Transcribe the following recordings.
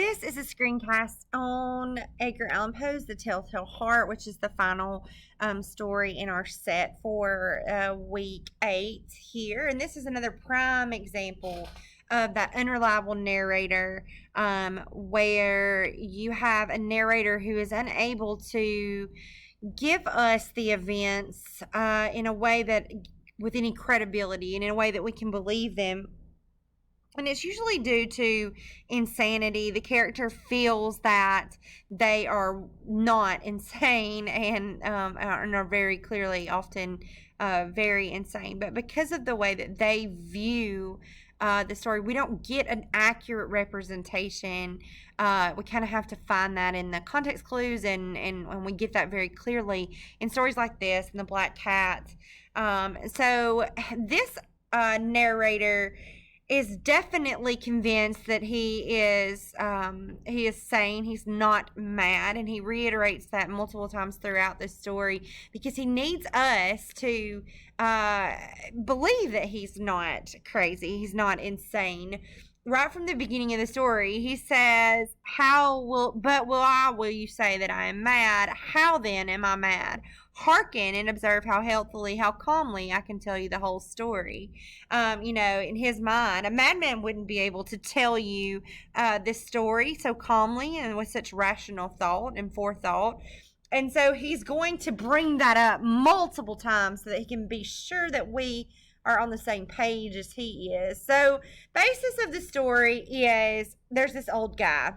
This is a screencast on Edgar Allan Poe's The Telltale Heart, which is the final story in our set for week 8 here. And this is another prime example of that unreliable narrator, where you have a narrator who is unable to give us the events in a way that, with any credibility, and in a way that we can believe them. And it's usually due to insanity. The character feels that they are not insane and are very clearly often very insane. But because of the way that they view the story, we don't get an accurate representation. We kind of have to find that in the context clues, and we get that very clearly in stories like this, and The Black Cat. So this narrator is definitely convinced that he is sane. He's not mad, and he reiterates that multiple times throughout the story because he needs us to believe that he's not crazy, he's not insane. Right from the beginning of the story, he says, will you say that I am mad? How then am I mad? Hearken and observe how healthily, how calmly I can tell you the whole story. In his mind, a madman wouldn't be able to tell you this story so calmly and with such rational thought and forethought. And so he's going to bring that up multiple times so that he can be sure that we are on the same page as he is. So, basis of the story is there's this old guy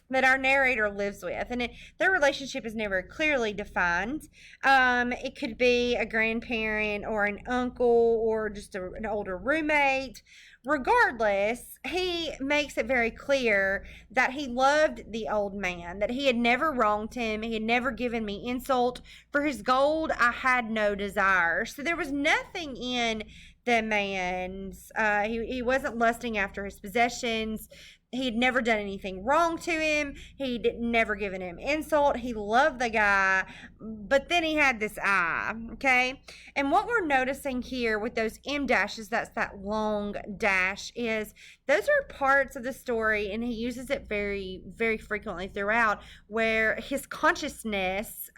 that our narrator lives with, and their relationship is never clearly defined. It could be a grandparent or an uncle or just an older roommate. Regardless, he makes it very clear that he loved the old man, that he had never wronged him, he had never given me insult. For his gold, I had no desire. So there was nothing in the man's, he wasn't lusting after his possessions. He'd never done anything wrong to him. He'd never given him insult. He loved the guy, but then he had this eye, okay? And what we're noticing here with those M dashes, that's that long dash, is those are parts of the story, and he uses it very, very frequently throughout, where his consciousness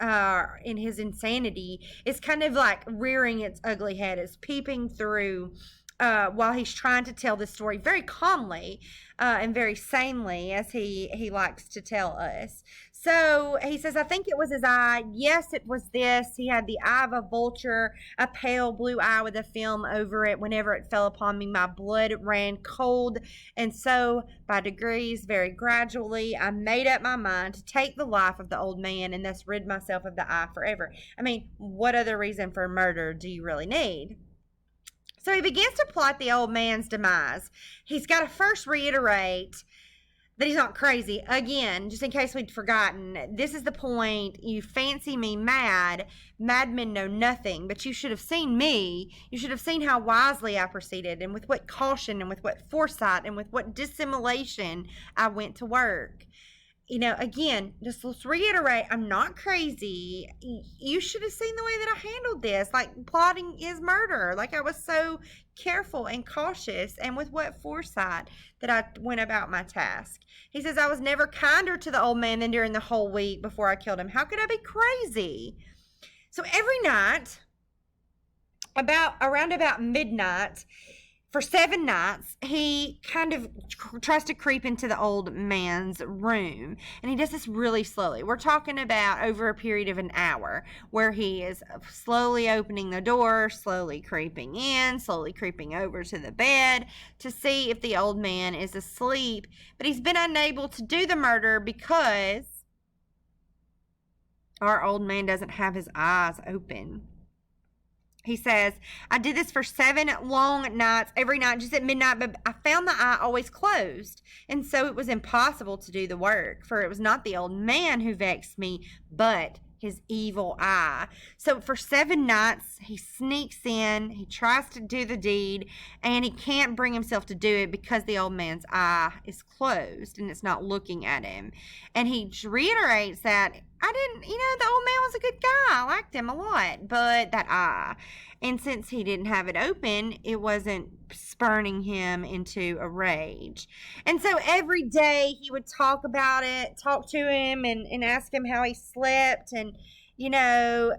in his insanity is kind of like rearing its ugly head, is peeping through while he's trying to tell this story very calmly and very sanely, as he likes to tell us. So he says, I think it was his eye. Yes, it was this. He had the eye of a vulture, a pale blue eye with a film over it. Whenever it fell upon me, my blood ran cold. And so, by degrees, very gradually, I made up my mind to take the life of the old man and thus rid myself of the eye forever. I mean, what other reason for murder do you really need? So he begins to plot the old man's demise. He's got to first reiterate that he's not crazy. Again, just in case we'd forgotten, this is the point. You fancy me mad. Madmen know nothing, but you should have seen me. You should have seen how wisely I proceeded, and with what caution, and with what foresight, and with what dissimulation I went to work. Again, just let's reiterate, I'm not crazy. You should have seen the way that I handled this, like plotting his murder. Like I was so careful and cautious, and with what foresight that I went about my task. He says, I was never kinder to the old man than during the whole week before I killed him. How could I be crazy? So every night, around about midnight, for 7 nights, he kind of tries to creep into the old man's room. And he does this really slowly. We're talking about over a period of an hour, where he is slowly opening the door, slowly creeping in, slowly creeping over to the bed to see if the old man is asleep. But he's been unable to do the murder because our old man doesn't have his eyes open. He says, I did this for 7 long nights, every night, just at midnight, but I found the eye always closed. And so it was impossible to do the work, for it was not the old man who vexed me, but his evil eye. So for 7 nights, he sneaks in, he tries to do the deed, and he can't bring himself to do it because the old man's eye is closed and it's not looking at him. And he reiterates that I didn't, the old man was a good guy. I liked him a lot. But that eye. And since he didn't have it open, it wasn't spurning him into a rage. And so every day he would talk about it, talk to him, and ask him how he slept. And, you know,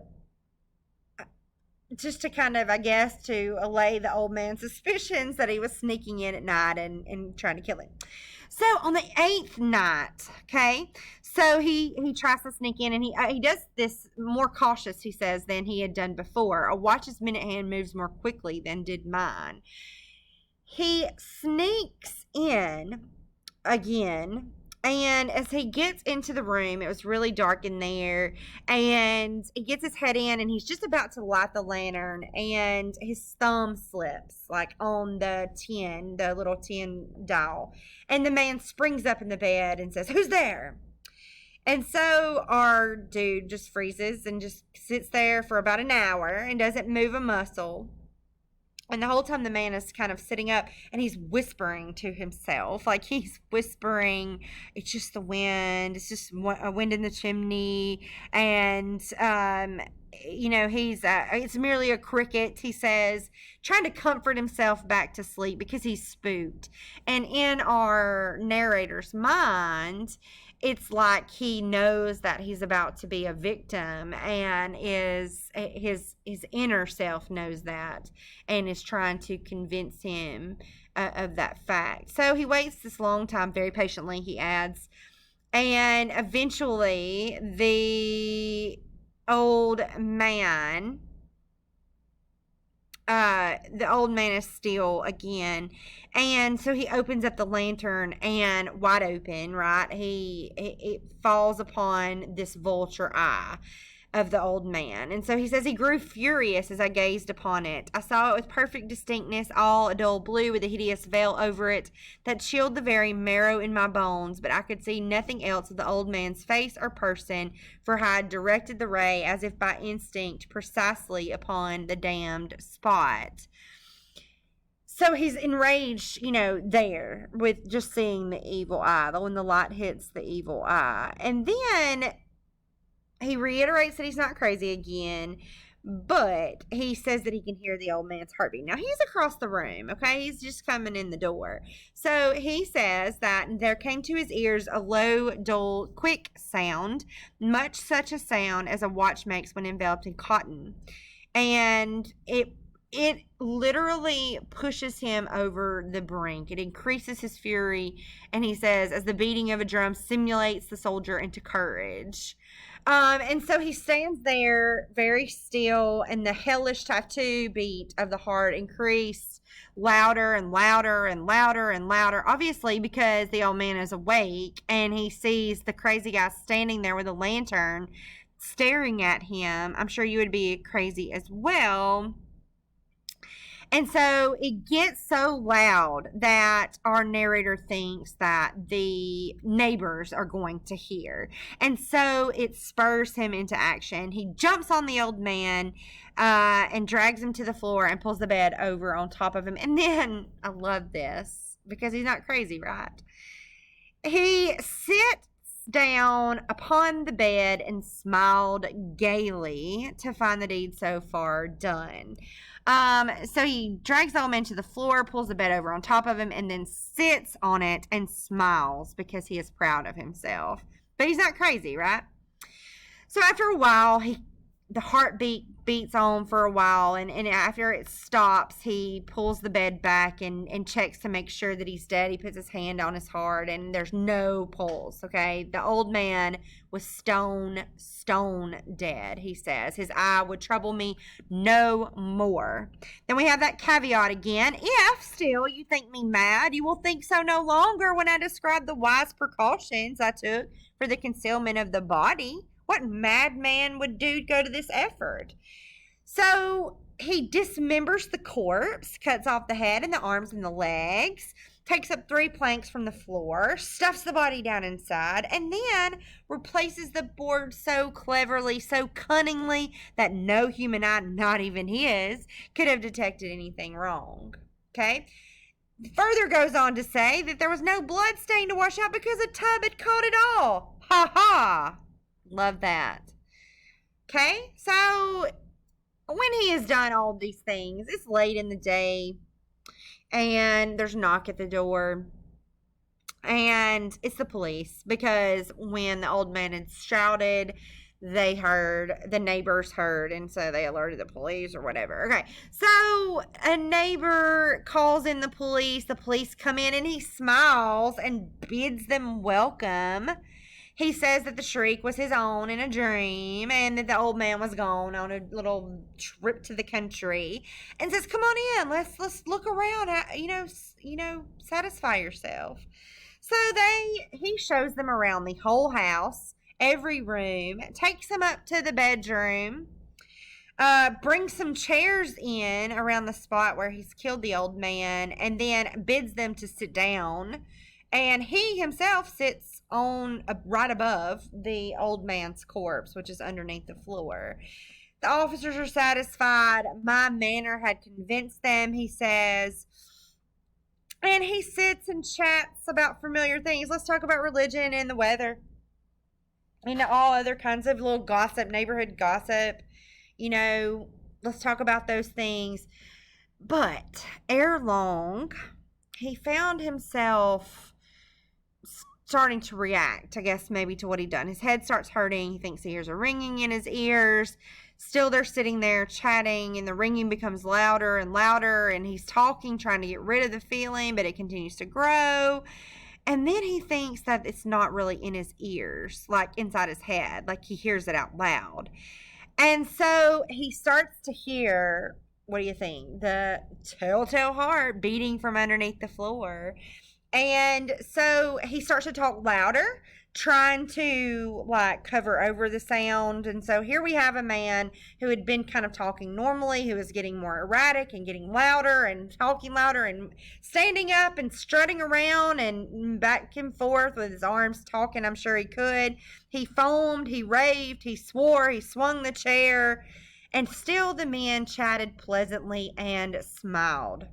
just to kind of, I guess, to allay the old man's suspicions that he was sneaking in at night and trying to kill him. So on the 8th night, okay, so he tries to sneak in, and he does this more cautious, he says, than he had done before. A watch's minute hand moves more quickly than did mine. He sneaks in again, and as he gets into the room, it was really dark in there, and he gets his head in, and he's just about to light the lantern, and his thumb slips, like on the little tin dial, and the man springs up in the bed and says, "Who's there?" And so our dude just freezes and just sits there for about an hour and doesn't move a muscle. And the whole time the man is kind of sitting up, and he's whispering to himself. Like he's whispering, it's just the wind. It's just a wind in the chimney. And, it's merely a cricket, he says, trying to comfort himself back to sleep because he's spooked. And in our narrator's mind, it's like he knows that he's about to be a victim, and his inner self knows that and is trying to convince him of that fact. So he waits this long time, very patiently, he adds, and eventually the old man is still again, and so he opens up the lantern, and wide open, right, it falls upon this vulture eye of the old man. And so he says, he grew furious as I gazed upon it. I saw it with perfect distinctness, all a dull blue with a hideous veil over it that chilled the very marrow in my bones, but I could see nothing else of the old man's face or person, for I had directed the ray as if by instinct precisely upon the damned spot. So he's enraged, there with just seeing the evil eye, when the light hits the evil eye. And then he reiterates that he's not crazy again, but he says that he can hear the old man's heartbeat. Now, he's across the room, okay? He's just coming in the door. So he says that there came to his ears a low, dull, quick sound, much such a sound as a watch makes when enveloped in cotton. And it literally pushes him over the brink. It increases his fury, and he says, as the beating of a drum simulates the soldier into courage. And so he stands there very still, and the hellish tattoo beat of the heart increased louder and louder and louder and louder, obviously because the old man is awake, and he sees the crazy guy standing there with a lantern staring at him. I'm sure you would be crazy as well. And so it gets so loud that our narrator thinks that the neighbors are going to hear. And so it spurs him into action. He jumps on the old man and drags him to the floor and pulls the bed over on top of him. And then, I love this because he's not crazy, right? He sits down upon the bed and smiled gaily to find the deed so far done. So he drags the old man to the floor, pulls the bed over on top of him, and then sits on it and smiles because he is proud of himself. But he's not crazy, right? So after a while, the heartbeat beats on for a while, and after it stops, he pulls the bed back and checks to make sure that he's dead. He puts his hand on his heart, and there's no pulse, okay? The old man was stone dead, he says. His eye would trouble me no more. Then we have that caveat again. If still you think me mad, you will think so no longer when I describe the wise precautions I took for the concealment of the body. What madman would go to this effort? So he dismembers the corpse, cuts off the head and the arms and the legs, takes up 3 planks from the floor, stuffs the body down inside, and then replaces the board so cleverly, so cunningly, that no human eye, not even his, could have detected anything wrong. Okay? Further goes on to say that there was no blood stain to wash out because a tub had caught it all. Ha ha! Love that. Okay, so when he has done all these things, it's late in the day, and there's a knock at the door. And it's the police, because when the old man had shouted, the neighbors heard, and so they alerted the police or whatever. Okay, so a neighbor calls in the police come in, and he smiles and bids them welcome. He says that the shriek was his own in a dream, and that the old man was gone on a little trip to the country, and says, "Come on in, let's look around, satisfy yourself." So he shows them around the whole house, every room, takes them up to the bedroom, brings some chairs in around the spot where he's killed the old man, and then bids them to sit down. And he himself sits on right above the old man's corpse, which is underneath the floor. The officers are satisfied. My manner had convinced them, he says. And he sits and chats about familiar things. Let's talk about religion and the weather. And all other kinds of little gossip, neighborhood gossip. Let's talk about those things. But ere long, he found himself starting to react, I guess, maybe to what he'd done. His head starts hurting. He thinks he hears a ringing in his ears. Still, they're sitting there chatting, and the ringing becomes louder and louder, and he's talking, trying to get rid of the feeling, but it continues to grow. And then he thinks that it's not really in his ears, like inside his head, like he hears it out loud. And so he starts to hear, what do you think? The telltale heart beating from underneath the floor. And so he starts to talk louder, trying to cover over the sound. And so here we have a man who had been kind of talking normally, who is getting more erratic and getting louder and talking louder and standing up and strutting around and back and forth with his arms talking. I'm sure he could. He foamed, he raved, he swore, he swung the chair, and still the men chatted pleasantly and smiled.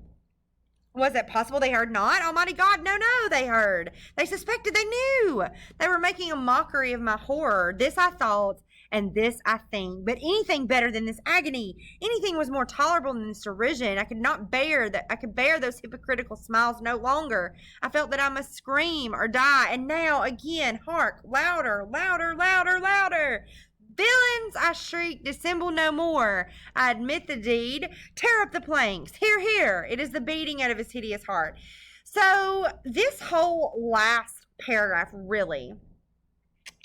Was it possible they heard not? Almighty God, no, they heard. They suspected, they knew. They were making a mockery of my horror. This I thought, and this I think. But anything better than this agony. Anything was more tolerable than this derision. I could bear those hypocritical smiles no longer. I felt that I must scream or die. And now, again, hark, louder, louder, louder, louder. Villains, I shrieked, dissemble no more. I admit the deed. Tear up the planks. Hear, hear. It is the beating out of his hideous heart. So this whole last paragraph really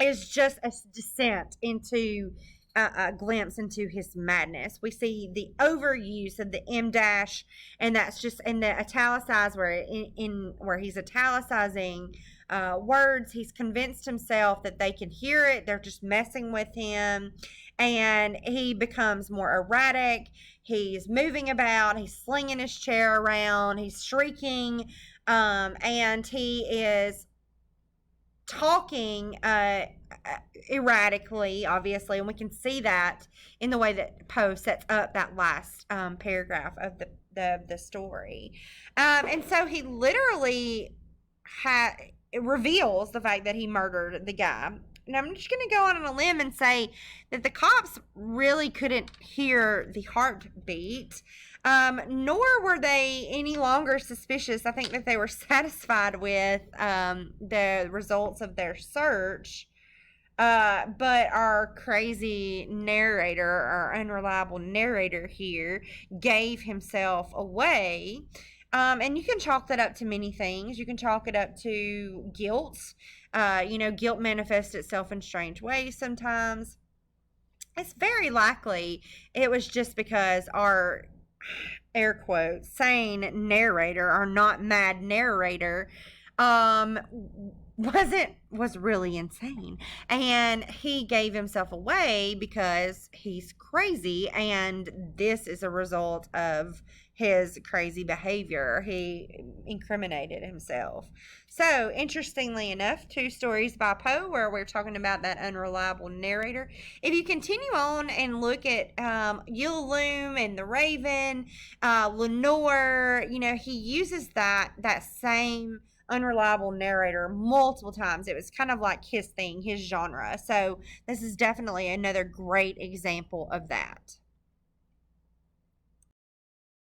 is just a descent into a glimpse into his madness. We see the overuse of the M dash, and that's just in the italicized where he's italicizing words. He's convinced himself that they can hear it. They're just messing with him, and he becomes more erratic. He's moving about. He's slinging his chair around. He's shrieking, and he is talking erratically, obviously, and we can see that in the way that Poe sets up that last paragraph of the story. And so he literally reveals the fact that he murdered the guy. And I'm just going to go on a limb and say that the cops really couldn't hear the heartbeat, nor were they any longer suspicious. I think that they were satisfied with the results of their search. But our crazy narrator, our unreliable narrator here, gave himself away. And you can chalk that up to many things. You can chalk it up to guilt. Guilt manifests itself in strange ways sometimes. It's very likely it was just because our, air quotes, sane narrator, or not mad narrator, was really insane, and he gave himself away because he's crazy, and this is a result of his crazy behavior. He incriminated himself. So, interestingly enough, 2 stories by Poe where we're talking about that unreliable narrator. If you continue on and look at Yulum and the Raven, Lenore, he uses that same unreliable narrator multiple times. It was kind of like his thing, his genre. So this is definitely another great example of that.